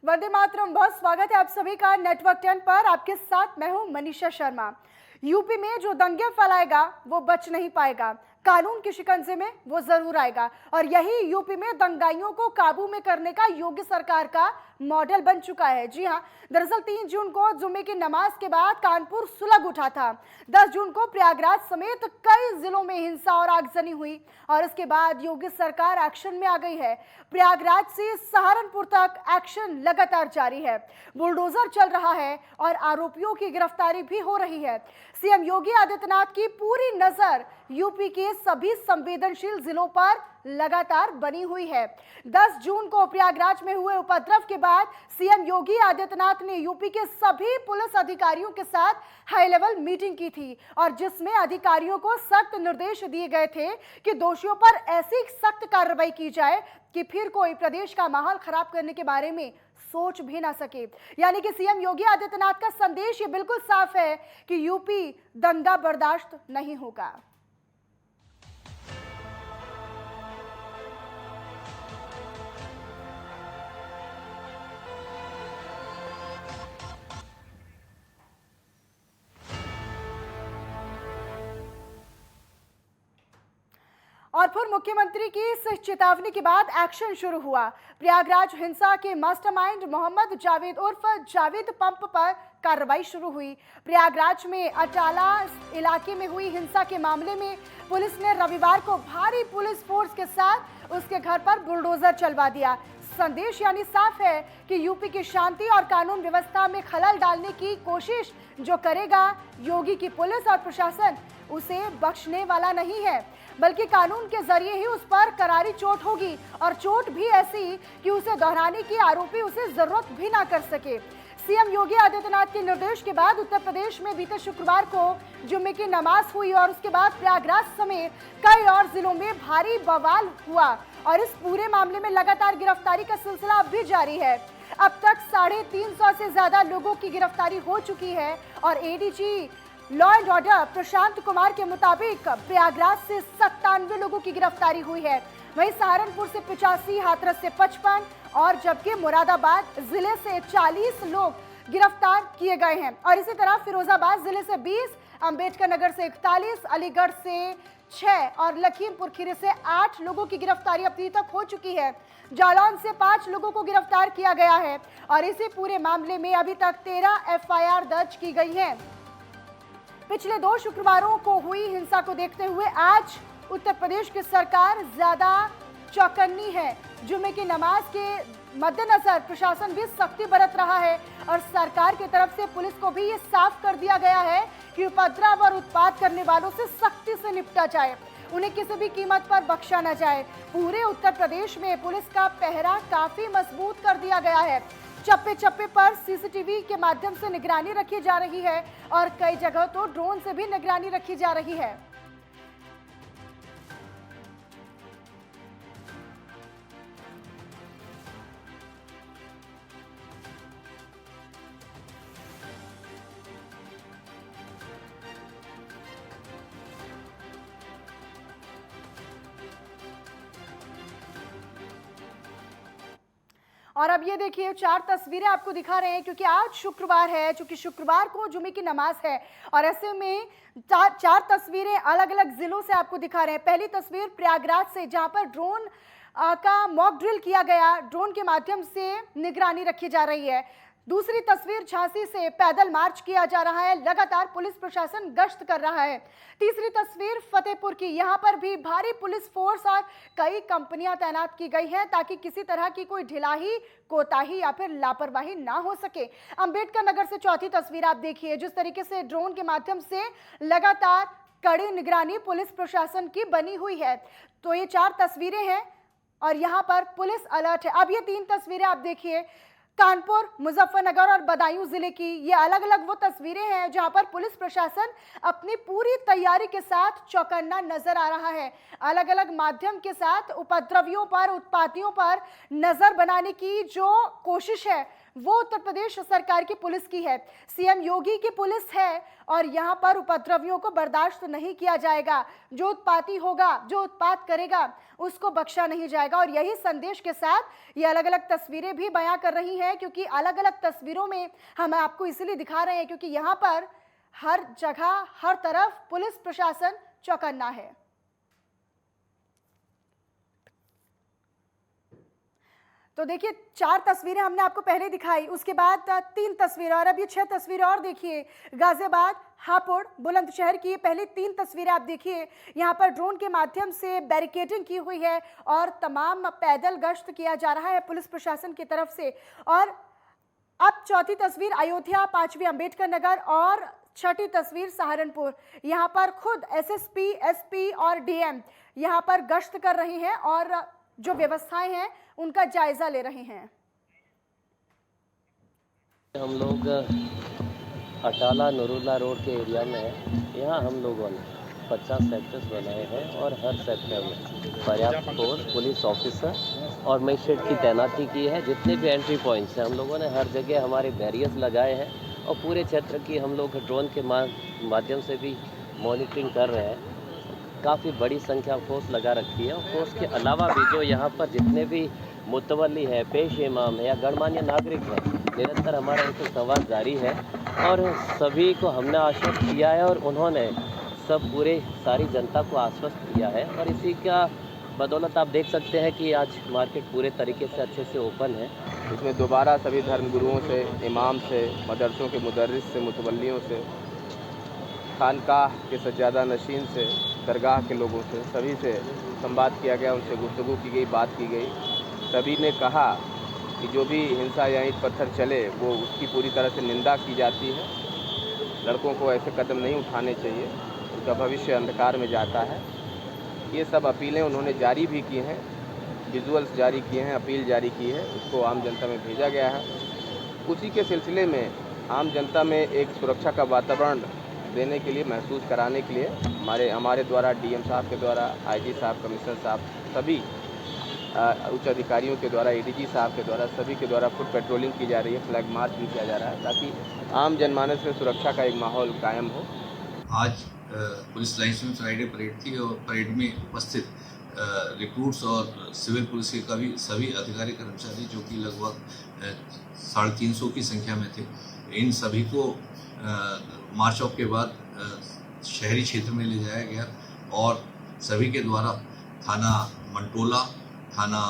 वंदे मातरम। बहुत स्वागत है आप सभी का नेटवर्क 10 पर। आपके साथ मैं हूं मनीषा शर्मा। यूपी में जो दंगे फैलाएगा वो बच नहीं पाएगा, कानून के शिकंजे में वो जरूर आएगा। और यही यूपी में दंगाइयों को काबू में करने का योगी सरकार का मॉडल बन चुका है। जी हां, दरअसल 3 जून को जुम्मे की नमाज के बाद कानपुर सुलग उठा था। 10 जून को प्रयागराज समेत कई जिलों में हिंसा और आगजनी हुई और इसके बाद योगी सरकार एक्शन में आ गई है। प्रयागराज से सहारनपुर तक एक्शन लगातार जारी है। बुलडोजर चल रहा है और आरोपियों की गिरफ्तारी भी हो रही है। सीएम योगी आदित्यनाथ की पूरी नजर यूपी के सभी संवेदनशील जिलों पर लगातार बनी हुई है। 10 जून को प्रयागराज में हुए उपद्रव के बाद सीएम योगी आदित्यनाथ ने यूपी के सभी पुलिस अधिकारियों के साथ हाई लेवल मीटिंग की थी और जिसमें अधिकारियों को सख्त निर्देश दिए गए थे कि दोषियों पर ऐसी सख्त कार्रवाई की जाए कि फिर कोई प्रदेश का माहौल खराब करने के बारे में सोच भी ना सके। यानी कि सीएम योगी आदित्यनाथ का संदेश ये बिल्कुल साफ है कि यूपी दंगा बर्दाश्त नहीं होगा। और फिर मुख्यमंत्री की इस चेतावनी के बाद एक्शन शुरू हुआ। प्रयागराज हिंसा के मास्टरमाइंड मोहम्मद जावेद उर्फ जावेद पंप पर कार्रवाई शुरू हुई। प्रयागराज में अटाला इलाके में हुई हिंसा के मामले में पुलिस ने रविवार को भारी पुलिस फोर्स के साथ उसके घर पर बुलडोजर चलवा दिया। संदेश यानी साफ है कि यूपी की शांति और कानून व्यवस्था में खलल डालने की कोशिश जो करेगा, योगी की पुलिस और प्रशासन उसे बख्शने वाला नहीं है, बल्कि कानून के जरिए ही उस पर करारी चोट होगी और चोट भी ऐसी कि उसे दोहराने की आरोपी उसे जरूरत भी ना कर सके। सीएम योगी आदित्यनाथ के निर्देश के बाद उत्तर प्रदेश में बीते शुक्रवार को जुम्मे की नमाज हुई और उसके बाद प्रयागराज समेत कई और जिलों में भारी बवाल हुआ और इस पूरे मामले में लगातार गिरफ्तारी का सिलसिला अब भी जारी है। अब तक 350 से ज्यादा लोगों की गिरफ्तारी हो चुकी है और ADG law and order Prashant Kumar के मुताबिक प्रयागराज से 97 लोगों की गिरफ्तारी हुई है। वहीं सहारनपुर से 85, हाथरस से 55 और जबकि मुरादाबाद जिले से 40 लोग गिरफ्तार किए गए हैं। और इसी तरह फिरोजाबाद जिले से 20, अंबेडकर नगर से 41, अलीगढ़ से 6 और लखीमपुर खीरी से 8 लोगों की गिरफ्तारी अभी तक हो चुकी है। जालौन से 5 लोगों को गिरफ्तार किया गया है और इसी पूरे मामले में अभी तक 13 एफआईआर दर्ज की गई है। पिछले 2 शुक्रवारों को हुई हिंसा को देखते हुए आज उत्तर प्रदेश की सरकार ज्यादा चौकन्नी है। जुम्मे की नमाज के मद्देनजर प्रशासन भी सख्ती बरत रहा है और सरकार की तरफ से पुलिस को भी ये साफ कर दिया गया है कि उपद्रव और उत्पात करने वालों से सख्ती से निपटा जाए, उन्हें किसी भी कीमत पर बख्शा न जाए। पूरे उत्तर प्रदेश में पुलिस का पहरा काफी मजबूत कर दिया गया है। चप्पे चप्पे पर सीसीटीवी के माध्यम से निगरानी रखी जा रही है और कई जगह तो ड्रोन से भी निगरानी रखी जा रही है। और अब ये देखिए 4 तस्वीरें आपको दिखा रहे हैं क्योंकि आज शुक्रवार है, चूंकि शुक्रवार को जुमे की नमाज है और ऐसे में चार तस्वीरें अलग अलग जिलों से आपको दिखा रहे हैं। पहली तस्वीर प्रयागराज से जहां पर ड्रोन का मॉक ड्रिल किया गया, ड्रोन के माध्यम से निगरानी रखी जा रही है। दूसरी तस्वीर झांसी से पैदल मार्च किया जा रहा है, लगातार पुलिस प्रशासन गश्त कर रहा है। तीसरी तस्वीर फतेहपुर की, यहां पर भी भारी पुलिस फोर्स और कई कंपनियां तैनात की गई हैं ताकि किसी तरह की कोई ढिलाई, कोताही या फिर लापरवाही ना हो सके। अंबेडकर नगर से चौथी तस्वीर आप देखिए, जिस तरीके से ड्रोन के माध्यम से लगातार कड़ी निगरानी पुलिस प्रशासन की बनी हुई है। तो ये 4 तस्वीरें हैं और यहाँ पर पुलिस अलर्ट है। अब ये 3 तस्वीरें आप देखिए, कानपुर, मुजफ्फरनगर और बदायूं जिले की, ये अलग अलग वो तस्वीरें हैं जहां पर पुलिस प्रशासन अपनी पूरी तैयारी के साथ चौकन्ना नजर आ रहा है। अलग अलग माध्यम के साथ उपद्रवियों पर, उत्पातियों पर नजर बनाने की जो कोशिश है वो उत्तर प्रदेश सरकार की पुलिस की है, सीएम योगी की पुलिस है और यहाँ पर उपद्रवियों को बर्दाश्त नहीं किया जाएगा। जो उत्पाती होगा, जो उत्पात करेगा, उसको बख्शा नहीं जाएगा। और यही संदेश के साथ ये अलग अलग तस्वीरें भी बयां कर रही हैं, क्योंकि अलग अलग तस्वीरों में हम आपको इसलिए दिखा रहे हैं क्योंकि यहाँ पर हर जगह, हर तरफ पुलिस प्रशासन चौकन्ना है। तो देखिए, 4 तस्वीरें हमने आपको पहले दिखाई, उसके बाद 3 तस्वीरें और अब ये 6 तस्वीरें और देखिए। गाजियाबाद, हापुड़, बुलंदशहर की पहले 3 तस्वीरें आप देखिए। यहाँ पर ड्रोन के माध्यम से बैरिकेडिंग की हुई है और तमाम पैदल गश्त किया जा रहा है पुलिस प्रशासन की तरफ से। और अब चौथी तस्वीर अयोध्या, 5वीं अंबेडकर नगर और छठी तस्वीर सहारनपुर। यहाँ पर खुद एसएसपी, एसपी और डीएम यहाँ पर गश्त कर रहे हैं और जो व्यवस्थाएं हैं उनका जायजा ले रहे हैं। हम लोग अटाला नूरुल्लाह रोड के एरिया में हैं। यहाँ हम लोगों ने 50 सेक्टर्स बनाए हैं और हर सेक्टर में पर्याप्त फोर्स, पुलिस ऑफिसर और मजिस्ट्रेट की तैनाती की है। जितने भी एंट्री पॉइंट्स हैं हम लोगों ने हर जगह हमारे बैरियर्स लगाए हैं और पूरे क्षेत्र की हम लोग ड्रोन के माध्यम से भी मॉनिटरिंग कर रहे हैं। काफ़ी बड़ी संख्या फोर्स लगा रखी है और फोर्स के अलावा भी जो यहाँ पर जितने भी मुतवल्ली है, पेश इमाम है या गणमान्य नागरिक है, निरंतर हमारा उनसे संवाद जारी है और सभी को हमने आश्वस्त किया है और उन्होंने सब पूरे सारी जनता को आश्वस्त किया है। और इसी का बदौलत आप देख सकते हैं कि आज मार्केट पूरे तरीके से अच्छे से ओपन है। इसमें दोबारा सभी धर्मगुरुओं से, इमाम से, मदरसों के मुदर्रिस से, मुतवल्लियों से, खानकाह के सज्जादा नशीन से, दरगाह के लोगों से, सभी से संवाद किया गया, उनसे गुफ्तगू की गई, बात की गई। सभी ने कहा कि जो भी हिंसा या ईंट पत्थर चले वो उसकी पूरी तरह से निंदा की जाती है। लड़कों को ऐसे कदम नहीं उठाने चाहिए, उनका भविष्य अंधकार में जाता है। ये सब अपीलें उन्होंने जारी भी की हैं, विजुअल्स जारी किए हैं, अपील जारी की है, उसको आम जनता में भेजा गया है। उसी के सिलसिले में आम जनता में एक सुरक्षा का वातावरण देने के लिए, महसूस कराने के लिए हमारे द्वारा डीएम साहब के द्वारा, आईजी साहब, कमिश्नर साहब, सभी उच्च अधिकारियों के द्वारा, एडीजी साहब के द्वारा, सभी के द्वारा फुट पेट्रोलिंग की जा रही है, फ्लैग मार्च भी किया जा रहा है ताकि आम जनमानस में सुरक्षा का एक माहौल कायम हो। आज पुलिस लाइन्स में फ्राइडे परेड थी और परेड में उपस्थित रिक्रूट्स और सिविल पुलिस के सभी अधिकारी कर्मचारी जो कि लगभग 350 की संख्या में थे, इन सभी को मार्च ऑफ के बाद शहरी क्षेत्र में ले जाया गया और सभी के द्वारा थाना मंटोला, थाना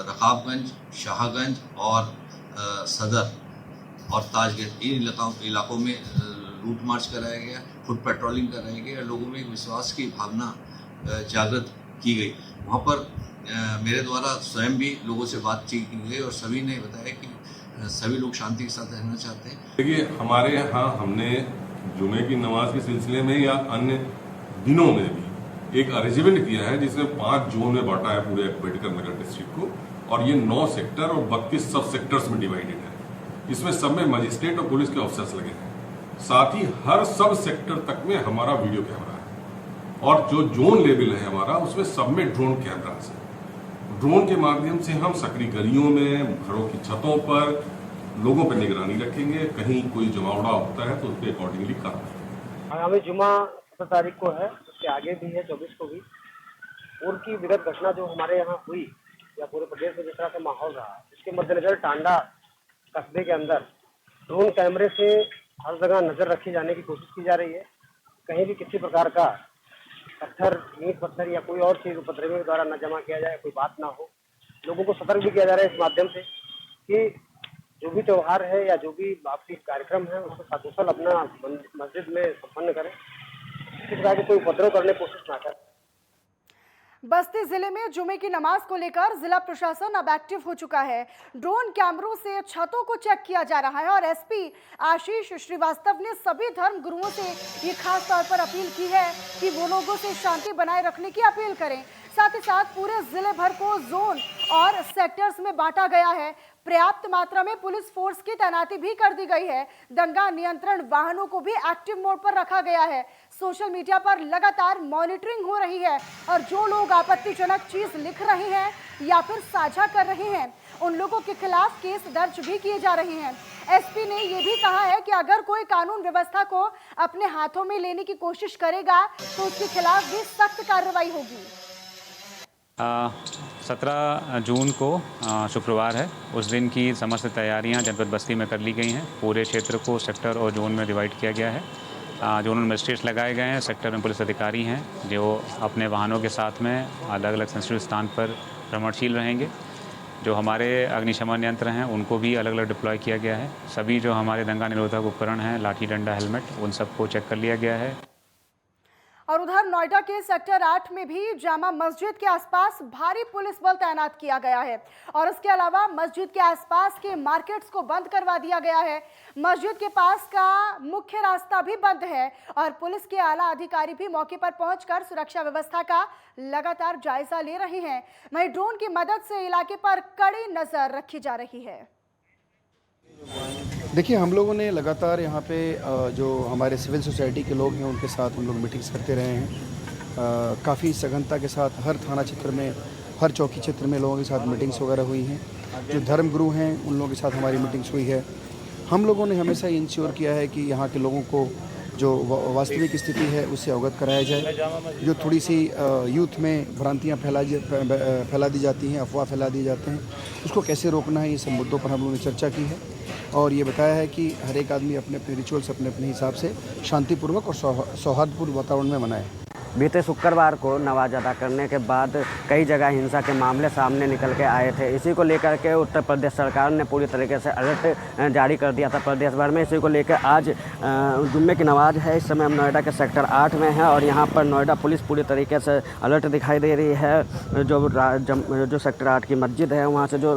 रकाबगंज, शाहगंज और सदर और ताजगंज, इन इलाकों में रूट मार्च कराया गया, फुट पेट्रोलिंग कराई गई और लोगों में एक विश्वास की भावना जागृत की गई। वहाँ पर मेरे द्वारा स्वयं भी लोगों से बातचीत की गई और सभी ने बताया कि सभी लोग शांति के साथ रहना चाहते हैं। देखिए, हमारे यहाँ हमने जुमे की नमाज के सिलसिले में या अन्य दिनों में भी एक अरेंजमेंट किया है जिसमें 5 जोन में बांटा है पूरे अम्बेडकर नगर डिस्ट्रिक्ट को और ये 9 सेक्टर और 32 सब सेक्टर्स में डिवाइडेड है। इसमें सब में मजिस्ट्रेट और पुलिस के ऑफिसर्स लगे हैं। साथ ही हर सब सेक्टर तक में हमारा वीडियो कैमरा है और जो जोन लेवल है हमारा उसमें सब में ड्रोन कैमरा है। ड्रोन के माध्यम से हम सकरी गलियों में, घरों की छतों पर लोगों पर निगरानी रखेंगे। कहीं कोई जमावड़ा होता है तो उसके अकॉर्डिंगली कार्रवाई। आगामी जुमा 17 तारीख को है, उसके आगे भी है, 24 को भी। पूर्व की विगत घटना जो हमारे यहाँ हुई या पूरे प्रदेश में जिस तरह से माहौल रहा, इसके मद्देनजर टांडा कस्बे के अंदर ड्रोन कैमरे से हर जगह नजर रखी जाने की कोशिश की जा रही है। कहीं भी किसी प्रकार का पत्थर, ईंट पत्थर या कोई और चीज उपद्रवियों द्वारा न जमा किया जाए, कोई बात ना हो। लोगों को सतर्क भी किया जा रहा है इस माध्यम से कि जो भी त्यौहार है या जो भी आपसी कार्यक्रम है उसको सकुशल अपना मस्जिद में संपन्न करें, किसी प्रकार की कोई उपद्रव करने की कोशिश ना करें। बस्ती जिले में जुमे की नमाज को लेकर जिला प्रशासन अब एक्टिव हो चुका है। ड्रोन कैमरों से छतों को चेक किया जा रहा है और एसपी आशीष श्रीवास्तव ने सभी धर्म गुरुओं से ये खास तौर पर अपील की है कि वो लोगों से शांति बनाए रखने की अपील करें। साथ ही साथ पूरे जिले भर को जोन और सेक्टर्स में बांटा गया है। पर्याप्त मात्रा में पुलिस फोर्स की तैनाती भी कर दी गई है। दंगा नियंत्रण वाहनों को भी एक्टिव मोड पर रखा गया है। सोशल मीडिया पर लगातार मॉनिटरिंग हो रही है और जो लोग आपत्तिजनक चीज लिख रहे हैं या फिर साझा कर रहे हैं उन लोगों के खिलाफ केस दर्ज भी किए जा रहे हैं। एसपी ने यह भी कहा है कि अगर कोई कानून व्यवस्था को अपने हाथों में लेने की कोशिश करेगा तो उसके खिलाफ भी सख्त कार्रवाई होगी। 17 जून को शुक्रवार है। उस दिन की समस्त तैयारियां जनपद बस्ती में कर ली गई हैं। पूरे क्षेत्र को सेक्टर और जोन में डिवाइड किया गया है। जोनल मजिस्ट्रेट्स लगाए गए हैं, सेक्टर में पुलिस अधिकारी हैं जो अपने वाहनों के साथ में अलग अलग सेंसिटिव स्थान पर भ्रमणशील रहेंगे। जो हमारे अग्निशमन यंत्र हैं उनको भी अलग अलग डिप्लॉय किया गया है। सभी जो हमारे दंगा निरोधक उपकरण हैं, लाठी डंडा, हेलमेट, उन सबको चेक कर लिया गया है। और उधर नोएडा के सेक्टर 8 में भी जामा मस्जिद के आसपास भारी पुलिस बल तैनात किया गया है और इसके अलावा मस्जिद के आसपास के मार्केट्स को बंद करवा दिया गया है। मस्जिद के पास का मुख्य रास्ता भी बंद है और पुलिस के आला अधिकारी भी मौके पर पहुंचकर सुरक्षा व्यवस्था का लगातार जायजा ले रहे हैं। वहीं ड्रोन की मदद से इलाके पर कड़ी नजर रखी जा रही है। देखिए, हम लोगों ने लगातार यहाँ पे जो हमारे सिविल सोसाइटी के लोग हैं उनके साथ हम लोग मीटिंग्स करते रहे हैं। काफ़ी सघनता के साथ हर थाना क्षेत्र में, हर चौकी क्षेत्र में लोगों के साथ मीटिंग्स वगैरह हुई हैं। जो धर्मगुरु हैं उन लोगों के साथ हमारी मीटिंग्स हुई है। हम लोगों ने हमेशा इंश्योर किया है कि यहाँ के लोगों को जो वास्तविक स्थिति है उससे अवगत कराया जाए। जो थोड़ी सी यूथ में भ्रांतियाँ फैला दी जाती हैं, अफवाह फैला दिए जाते हैं, उसको कैसे रोकना है, ये सब मुद्दों पर हम लोगों ने चर्चा की है और ये बताया है कि हर एक आदमी अपने अपने रिचुअल्स अपने अपने हिसाब से शांतिपूर्वक और सौहार्दपूर्ण वातावरण में मनाए। बीते शुक्रवार को नमाज अदा करने के बाद कई जगह हिंसा के मामले सामने निकल के आए थे। इसी को लेकर के उत्तर प्रदेश सरकार ने पूरी तरीके से अलर्ट जारी कर दिया था प्रदेश भर में। इसी को लेकर आज जुम्मे की नमाज है। इस समय हम नोएडा के सेक्टर 8 में हैं और यहाँ पर नोएडा पुलिस पूरी तरीके से अलर्ट दिखाई दे रही है। जो सेक्टर 8 की मस्जिद है वहाँ से जो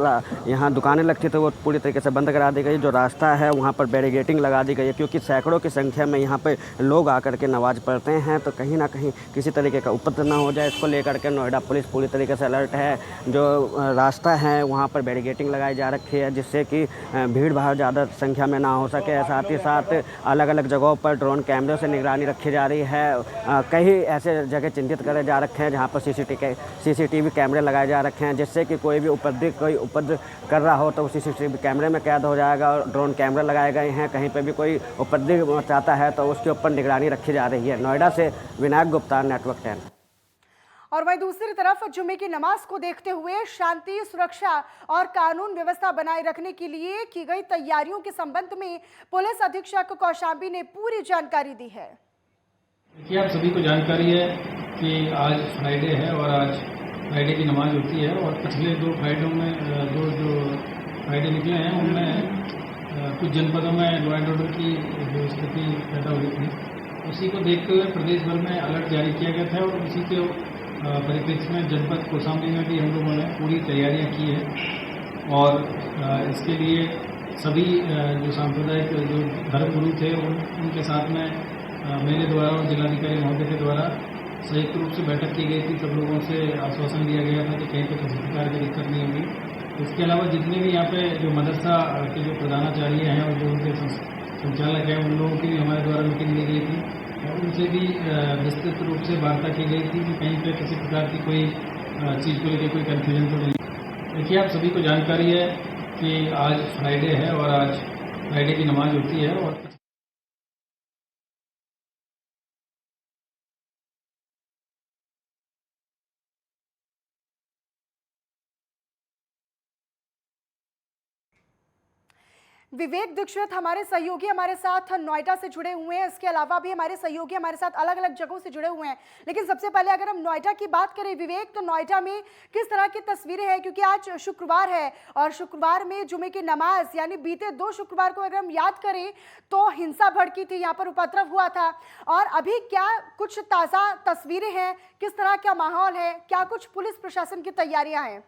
यहाँ दुकानें लगती थी वो पूरी तरीके से बंद करा दी गई। जो रास्ता है वहाँ पर बैरिकेडिंग लगा दी गई है क्योंकि सैकड़ों की संख्या में यहाँ पर लोग आकर के नमाज पढ़ते हैं, तो कहीं ना कहीं किसी तरीके का उपद्रव ना हो जाए इसको लेकर के नोएडा पुलिस पूरी तरीके से अलर्ट है। जो रास्ता है वहाँ पर बैरिकेडिंग लगाई जा रखी है जिससे कि भीड़ भाड़ ज़्यादा संख्या में ना हो सके। साथ ही साथ अलग अलग जगहों पर ड्रोन कैमरों से निगरानी रखी जा रही है। कई ऐसे जगह चिन्हित करे जा रखे हैं जहाँ पर सीसीटीवी कैमरे लगाए जा रखे हैं जिससे कि कोई उपद्रव कर रहा हो तो सीसीटीवी कैमरे में कैद हो जाएगा। और ड्रोन कैमरे लगाए गए हैं, कहीं पर भी कोई उपद्रव मचाता है तो उसके ऊपर निगरानी रखी जा रही है। नोएडा से विनायक गुप्ता, नेटवर्क 10। और वहीं दूसरी तरफ जुम्मे की नमाज को देखते हुए शांति, सुरक्षा और कानून व्यवस्था बनाए रखने के लिए की गई तैयारियों के संबंध में पुलिस अधीक्षक कौशांबी ने पूरी जानकारी दी है। देखिए, आप सभी को जानकारी है कि आज फ्राइडे है और आज फ्राइडे की नमाज होती है और पिछले दो फ्राइडों में जो फ्राइडे निकले हैं उनमें कुछ जनपदों में लॉ एंड ऑर्डर की जो स्थिति पैदा हुई थी उसी को देखते हुए प्रदेश भर में अलर्ट जारी किया गया था और उसी के परिप्रेक्ष्य में जनपद कौशांबी में भी हम लोगों ने पूरी तैयारियां की है और इसके लिए सभी जो सांप्रदायिक जो धर्मगुरु थे उनके साथ में मेरे द्वारा और जिलाधिकारी महोदय के द्वारा संयुक्त रूप से बैठक की गई थी। सब लोगों से आश्वासन दिया गया था कि कहीं पर किसी प्रकार की दिक्कत नहीं होगी। इसके अलावा जितने भी यहाँ पे जो मदरसा के जो प्रधानाचार्य हैं और जो उनके संचालक हैं उन लोगों की भी हमारे द्वारा मीटिंग ली गई थी और उनसे भी विस्तृत रूप से वार्ता की गई थी कि कहीं पे किसी प्रकार की कोई चीज़ को लेकर कोई कन्फ्यूजन तो नहीं। देखिए, आप सभी को जानकारी है कि आज फ्राइडे है और आज फ्राइडे की नमाज होती है और विवेक दीक्षित हमारे सहयोगी हमारे साथ नोएडा से जुड़े हुए हैं। इसके अलावा भी हमारे सहयोगी हमारे साथ अलग अलग जगहों से जुड़े हुए हैं। लेकिन सबसे पहले अगर हम नोएडा की बात करें विवेक, तो नोएडा में किस तरह की तस्वीरें हैं, क्योंकि आज शुक्रवार है और शुक्रवार में जुमे की नमाज यानी बीते 2 शुक्रवार को अगर हम याद करें तो हिंसा भड़की थी, यहाँ पर उपद्रव हुआ था और अभी क्या कुछ ताज़ा तस्वीरें हैं, किस तरह का माहौल है, क्या कुछ पुलिस प्रशासन की तैयारियाँ हैं?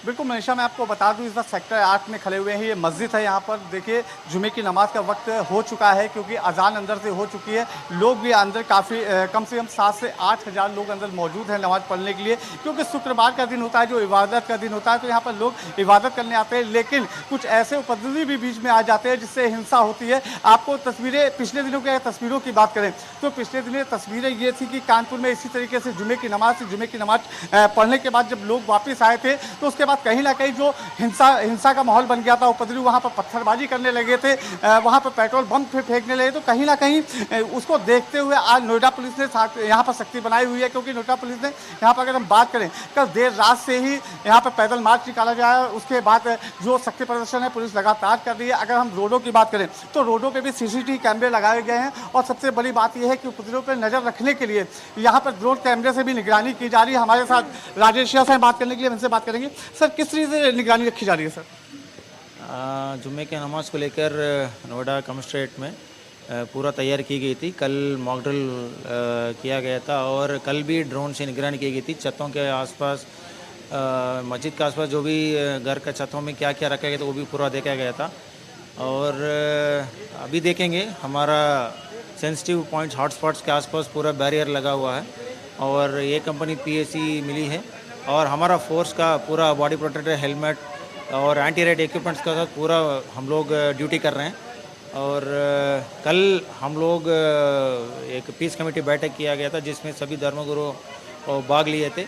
बिल्कुल मनीषा, मैं आपको बता दूं इस वक्त सेक्टर 8 में खड़े हुए हैं। ये मस्जिद है, यहाँ पर देखिए जुमे की नमाज का वक्त हो चुका है क्योंकि अजान अंदर से हो चुकी है। लोग भी अंदर काफ़ी कम से कम 7 से 8 हज़ार लोग अंदर मौजूद हैं नमाज़ पढ़ने के लिए, क्योंकि शुक्रवार का दिन होता है जो इबादत का दिन होता है, तो यहाँ पर लोग इबादत करने आते हैं। लेकिन कुछ ऐसे उपद्रवी भी बीच में आ जाते हैं जिससे हिंसा होती है। आपको तस्वीरें पिछले दिनों की तस्वीरों की बात करें तो पिछले दिनों तस्वीरें ये थी कि कानपुर में इसी तरीके से जुमे की नमाज पढ़ने के बाद जब लोग वापस आए थे तो उसके बाद कहीं ना कहीं जो हिंसा का माहौल बन गया था। उपद्रवी वहाँ पर पत्थरबाजी करने लगे थे, वहाँ पर पेट्रोल बम फेंकने लगे। तो कहीं ना कहीं उसको देखते हुए आज नोएडा पुलिस ने यहाँ पर सख्ती बनाई हुई है, क्योंकि नोएडा पुलिस ने यहाँ पर अगर हम बात करें कल देर रात से ही यहाँ पर पैदल मार्च निकाला गया है। उसके बाद जो शक्ति प्रदर्शन है पुलिस लगातार कर रही है। अगर हम रोडों की बात करें तो रोडों पर भी CCTV कैमरे लगाए गए हैं, और सबसे बड़ी बात यह है कि उपद्रवियों पर नजर रखने के लिए यहाँ पर ड्रोन कैमरे से भी निगरानी की जा रही है। हमारे साथ राजेश से बात करने के लिए उनसे बात करेंगे। सर, किस तरीके से निगरानी रखी जा रही है सर? जुम्मे की नमाज को लेकर नोएडा कमिश्नरेट में पूरा तैयार की गई थी। कल मॉक ड्रिल किया गया था और कल भी ड्रोन से निगरानी की गई थी। छतों के आसपास, मस्जिद के आसपास जो भी घर के छतों में क्या क्या रखा गया था वो भी पूरा देखा गया था। और अभी देखेंगे, हमारा सेंसिटिव पॉइंट्स हॉटस्पॉट्स के आसपास पूरा बैरियर लगा हुआ है और ये कंपनी PAC मिली है, और हमारा फोर्स का पूरा बॉडी प्रोटेक्टर, हेलमेट और एंटी रेड इक्विपमेंट्स का साथ पूरा हम लोग ड्यूटी कर रहे हैं। और कल हम लोग एक पीस कमेटी बैठक किया गया था जिसमें सभी धर्मगुरु भाग लिए थे।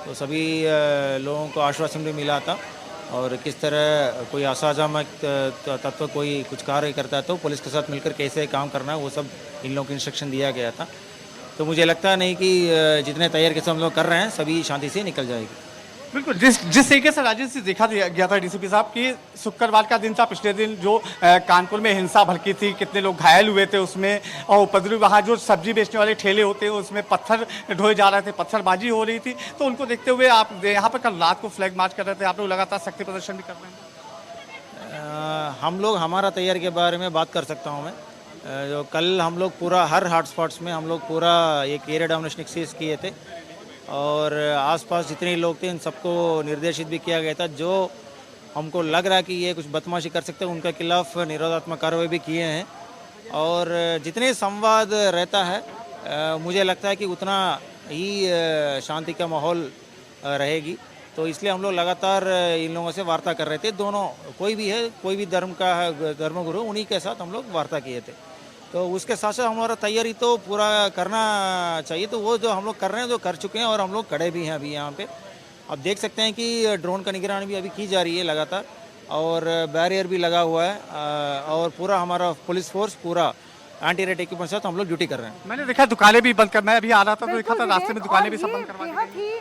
तो सभी लोगों को आश्वासन भी मिला था, और किस तरह कोई असामाजिक तत्व कोई कुछ कार्य करता है तो पुलिस के साथ मिलकर कैसे काम करना है वो सब इन लोगों को इंस्ट्रक्शन दिया गया था। तो मुझे लगता नहीं कि जितने तैयार के हम लोग कर रहे हैं सभी शांति से निकल जाएगी। बिल्कुल, जिस तरीके से राजेश से देखा गया था DCP साहब कि शुक्रवार का दिन था, पिछले दिन जो कानपुर में हिंसा भड़की थी, कितने लोग घायल हुए थे उसमें, और उपद्रवी वहाँ जो सब्जी बेचने वाले ठेले होते हैं उसमें पत्थर ढोए जा रहे थे, पत्थरबाजी हो रही थी। तो उनको देखते हुए आप यहाँ पर कल रात को फ्लैग मार्च कर रहे थे, आप लोग लगातार शक्ति प्रदर्शन भी कर रहे हैं। हम लोग हमारा तैयारी के बारे में बात कर सकता हूँ मैं। जो कल हम लोग पूरा हर हॉटस्पॉट्स में हम लोग पूरा एक एरिया डोमिनेशन एक्सरसाइज किए थे, और आसपास जितने लोग थे इन सबको निर्देशित भी किया गया था। जो हमको लग रहा है कि ये कुछ बदमाशी कर सकते हैं उनके खिलाफ निरोधात्मक कार्रवाई भी किए हैं। और जितने संवाद रहता है मुझे लगता है कि उतना ही शांति का माहौल रहेगी। तो इसलिए हम लोग लगातार इन लोगों से वार्ता कर रहे थे। दोनों कोई भी है, कोई भी धर्म का धर्मगुरु, उन्हीं के साथ हम लोग वार्ता किए थे। तो उसके साथ साथ हमारा तैयारी तो पूरा करना चाहिए। तो वो जो हम लोग कर रहे हैं, जो कर चुके हैं, और हम लोग खड़े भी हैं अभी यहाँ पे। आप देख सकते हैं कि ड्रोन का निगरानी भी अभी की जा रही है लगातार, और बैरियर भी लगा हुआ है, और पूरा हमारा पुलिस फोर्स पूरा एंटी रेड इक्विपमेंट से हम लोग ड्यूटी कर रहे हैं। मैंने देखा दुकानें भी बंद कर, मैं अभी आ रहा था तो देखा था रास्ते में दुकानें भी सब बंद करवा दी।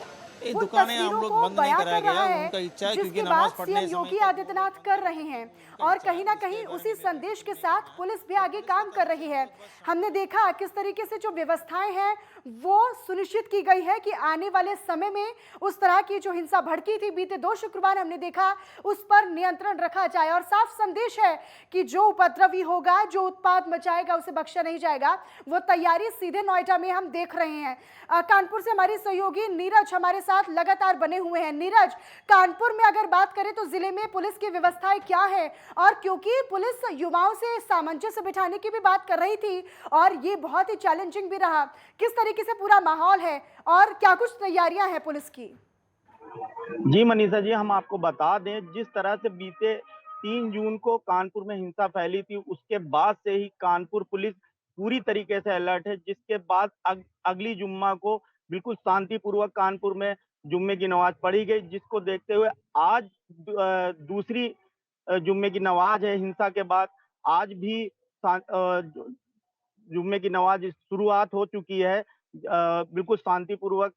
ये दुकानें हम लोग बंद नहीं कराया गया, उनका इच्छा है क्योंकि नमाज पढ़ने सीएम योगी आदित्यनाथ कर रहे हैं, और कहीं ना कहीं उसी संदेश के साथ पुलिस भी आगे काम कर रही है। हमने देखा किस तरीके से जो व्यवस्थाएं हैं वो सुनिश्चित की गई है कि आने वाले समय में उस तरह की जो हिंसा भड़की थी बीते 2 शुक्रवार हमने देखा, उस पर नियंत्रण रखा जाए। और साफ संदेश है कि जो उपद्रवी होगा, जो उत्पाद मचाएगा, उसे बख्शा नहीं जाएगा। वो तैयारी सीधे नोएडा में हम देख रहे हैं। कानपुर से हमारी सहयोगी नीरज हमारे साथ लगातार बने हुए हैं। नीरज, कानपुर में अगर बात करें तो जिले में पुलिस की व्यवस्थाएं क्या है? और क्योंकि पुलिस युवाओं से सामंजस्य बिठाने की भी बात कर रही थी और ये बहुत ही चैलेंजिंग भी रहा, किस तरीके से पूरा माहौल है और क्या कुछ तैयारियां हैं पुलिस की? जी मनीषा जी, हम आपको बता दें, जिस तरह से बीते 3 जून को कानपुर में हिंसा फैली थी, उसके बाद से ही कानपुर पुलिस पूरी तरीके से अलर्ट है। जिसके बाद अगली जुम्मा को बिल्कुल शांतिपूर्वक कानपुर में जुम्मे की नमाज पढ़ी गई, जिसको देखते हुए आज दूसरी जुम्मे की नमाज है। हिंसा के बाद आज भी जुम्मे की नमाज शुरुआत हो चुकी है। बिल्कुल शांतिपूर्वक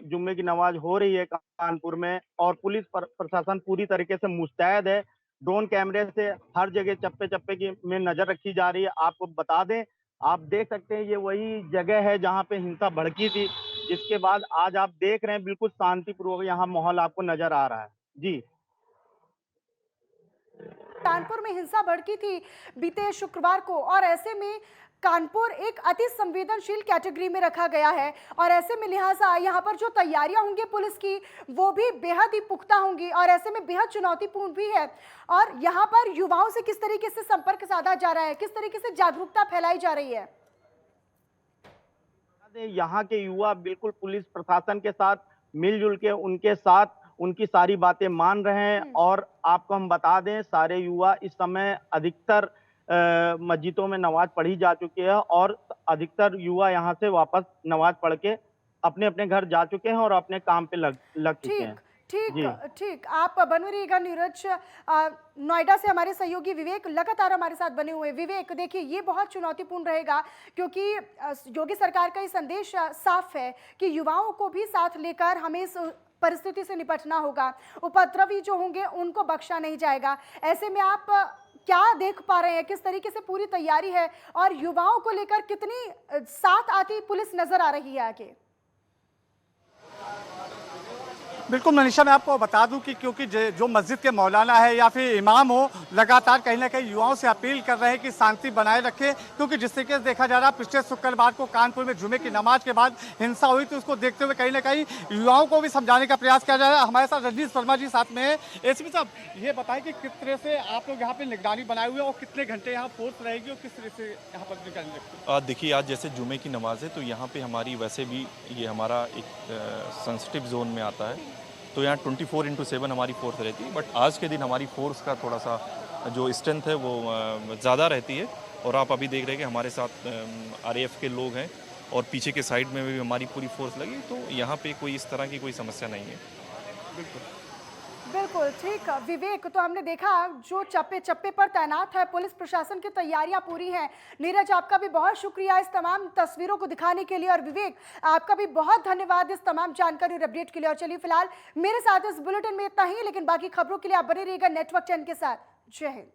जुम्मे की नमाज हो रही है कानपुर में, और पुलिस प्रशासन पूरी तरीके से मुस्तैद है। ड्रोन कैमरे से हर जगह चप्पे चप्पे में नजर रखी जा रही है। आपको बता दें, आप देख सकते हैं ये वही जगह है जहां पे हिंसा भड़की थी, जिसके बाद आज आप देख रहे हैं बिल्कुल शांतिपूर्वक यहाँ माहौल आपको नजर आ रहा है। जी, कानपुर में हिंसा भड़की थी बीते शुक्रवार को, और ऐसे में कानपुर एक अति संवेदनशील कैटेगरी में रखा गया है और ऐसे में लिहाजा यहाँ पर जो तैयारियां होंगी पुलिस की वो भी बेहद ही पुख्ता होंगी और ऐसे में बेहद चुनौतीपूर्ण भी है। और यहाँ पर युवाओं से किस तरीके से संपर्क साधा जा रहा है, किस तरीके से जागरूकता फैलाई जा रही है? यहाँ के युवा बिल्कुल पुलिस प्रशासन के साथ मिलजुल के उनके साथ उनकी सारी बातें मान रहे हैं। और आपको हम बता दें, सारे युवा इस समय अधिकतर मस्जिदों में नमाज पढ़ी जा चुकी है और अधिकतर युवा यहाँ से वापस नमाज पढ़ के अपने अपने घर जा चुके हैं और अपने काम पे लग चुके हैं। ठीक, आप बने रहिएगा नीरज। नोएडा से हमारे सहयोगी विवेक लगातार हमारे साथ बने हुए। विवेक, देखिए ये बहुत चुनौतीपूर्ण रहेगा क्योंकि योगी सरकार का ये संदेश साफ है कि युवाओं को भी साथ लेकर हमें इस परिस्थिति से निपटना होगा। उपद्रवी जो होंगे उनको बख्शा नहीं जाएगा। ऐसे में आप क्या देख पा रहे हैं, किस तरीके से पूरी तैयारी है और युवाओं को लेकर कितनी साथ आती पुलिस नजर आ रही है आगे? बिल्कुल मनीषा, मैं आपको बता दूं कि क्योंकि जो मस्जिद के मौलाना है या फिर इमाम हो, लगातार कहीं ना कहीं युवाओं से अपील कर रहे हैं कि शांति बनाए रखें, क्योंकि जिस तरीके से देखा जा रहा है पिछले शुक्रवार को कानपुर में जुमे की नमाज के बाद हिंसा हुई, तो उसको देखते हुए कहीं ना कहीं युवाओं को भी समझाने का प्रयास किया जा रहा है। हमारे साथ रजनीश वर्मा जी साथ में है। एसपी साहब, ये बताएं कि किस तरह से आप लोग यहाँ पे निगरानी बनाए हुए और कितने घंटे यहाँ फोर्स रहेगी और किस तरह से यहाँ पर निगरानी रखेगी? देखिए, आज जैसे जुमे की नमाज है तो यहाँ पे हमारी वैसे भी ये हमारा एक सेंसिटिव जोन में आता है, तो यहाँ 24/7 हमारी फोर्स रहती है। बट आज के दिन हमारी फोर्स का थोड़ा सा जो स्ट्रेंथ है वो ज़्यादा रहती है। और आप अभी देख रहे हैं कि हमारे साथ RAF के लोग हैं और पीछे के साइड में भी हमारी पूरी फोर्स लगी, तो यहाँ पे कोई इस तरह की कोई समस्या नहीं है। बिल्कुल ठीक विवेक, तो हमने देखा जो चप्पे चप्पे पर तैनात है पुलिस प्रशासन की तैयारियां पूरी हैं। नीरज, आपका भी बहुत शुक्रिया इस तमाम तस्वीरों को दिखाने के लिए और विवेक, आपका भी बहुत धन्यवाद इस तमाम जानकारी और अपडेट के लिए। और चलिए फिलहाल मेरे साथ इस बुलेटिन में इतना ही, लेकिन बाकी खबरों के लिए आप बने रहिएगा नेटवर्क 10 के साथ। जय हिंद।